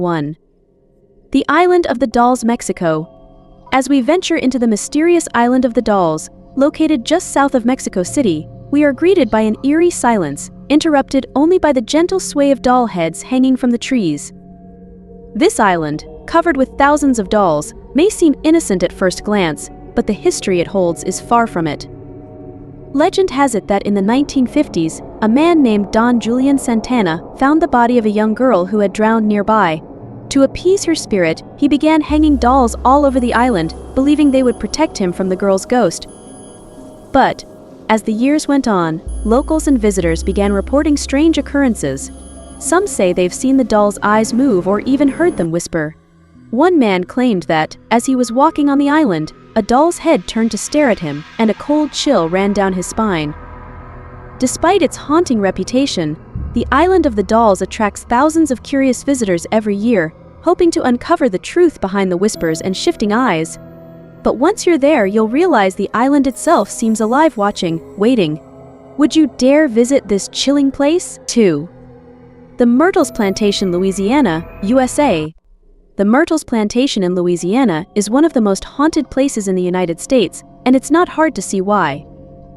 1. The Island of the Dolls, Mexico. As we venture into the mysterious Island of the Dolls, located just south of Mexico City, we are greeted by an eerie silence, interrupted only by the gentle sway of doll heads hanging from the trees. This island, covered with thousands of dolls, may seem innocent at first glance, but the history it holds is far from it. Legend has it that in the 1950s, a man named Don Julian Santana found the body of a young girl who had drowned nearby. To appease her spirit, he began hanging dolls all over the island, believing they would protect him from the girl's ghost. But, as the years went on, locals and visitors began reporting strange occurrences. Some say they've seen the doll's eyes move or even heard them whisper. One man claimed that, as he was walking on the island, a doll's head turned to stare at him, and a cold chill ran down his spine. Despite its haunting reputation, the Island of the Dolls attracts thousands of curious visitors every year, hoping to uncover the truth behind the whispers and shifting eyes. But once you're there, you'll realize the island itself seems alive, watching, waiting. Would you dare visit this chilling place? 2. The Myrtles Plantation, Louisiana, USA. The Myrtles Plantation in Louisiana is one of the most haunted places in the United States, and it's not hard to see why.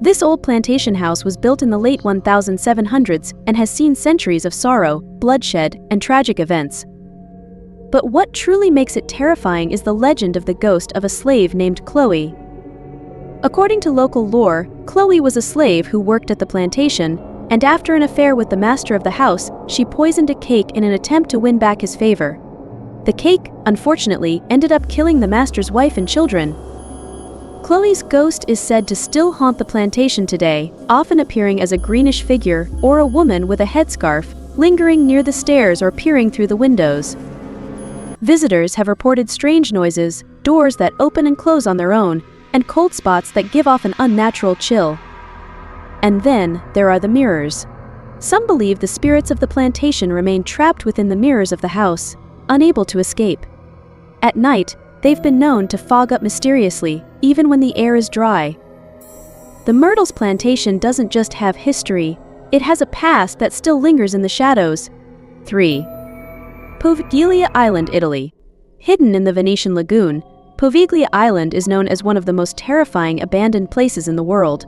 This old plantation house was built in the late 1700s and has seen centuries of sorrow, bloodshed, and tragic events. But what truly makes it terrifying is the legend of the ghost of a slave named Chloe. According to local lore, Chloe was a slave who worked at the plantation, and after an affair with the master of the house, she poisoned a cake in an attempt to win back his favor. The cake, unfortunately, ended up killing the master's wife and children. Chloe's ghost is said to still haunt the plantation today, often appearing as a greenish figure or a woman with a headscarf, lingering near the stairs or peering through the windows. Visitors have reported strange noises, doors that open and close on their own, and cold spots that give off an unnatural chill. And then, there are the mirrors. Some believe the spirits of the plantation remain trapped within the mirrors of the house, unable to escape. At night, they've been known to fog up mysteriously, even when the air is dry. The Myrtles Plantation doesn't just have history, it has a past that still lingers in the shadows. 3. Poveglia Island, Italy. Hidden in the Venetian lagoon, Poveglia Island is known as one of the most terrifying abandoned places in the world.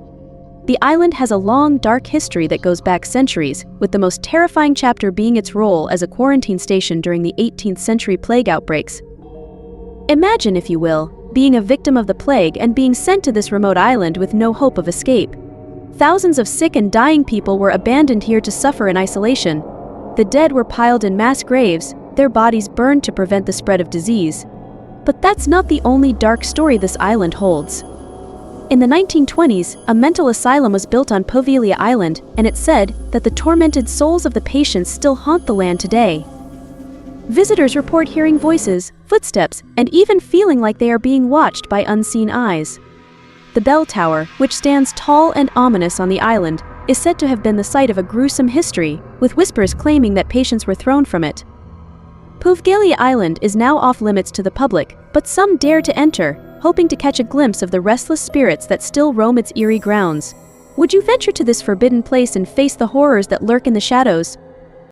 The island has a long, dark history that goes back centuries, with the most terrifying chapter being its role as a quarantine station during the 18th century plague outbreaks. Imagine, if you will, being a victim of the plague and being sent to this remote island with no hope of escape. Thousands of sick and dying people were abandoned here to suffer in isolation. The dead were piled in mass graves, their bodies burned to prevent the spread of disease. But that's not the only dark story this island holds. In the 1920s, a mental asylum was built on Poveglia Island, and it's said that the tormented souls of the patients still haunt the land today. Visitors report hearing voices, footsteps, and even feeling like they are being watched by unseen eyes. The bell tower, which stands tall and ominous on the island, is said to have been the site of a gruesome history, with whispers claiming that patients were thrown from it. Poveglia Island is now off-limits to the public, but some dare to enter, hoping to catch a glimpse of the restless spirits that still roam its eerie grounds. Would you venture to this forbidden place and face the horrors that lurk in the shadows?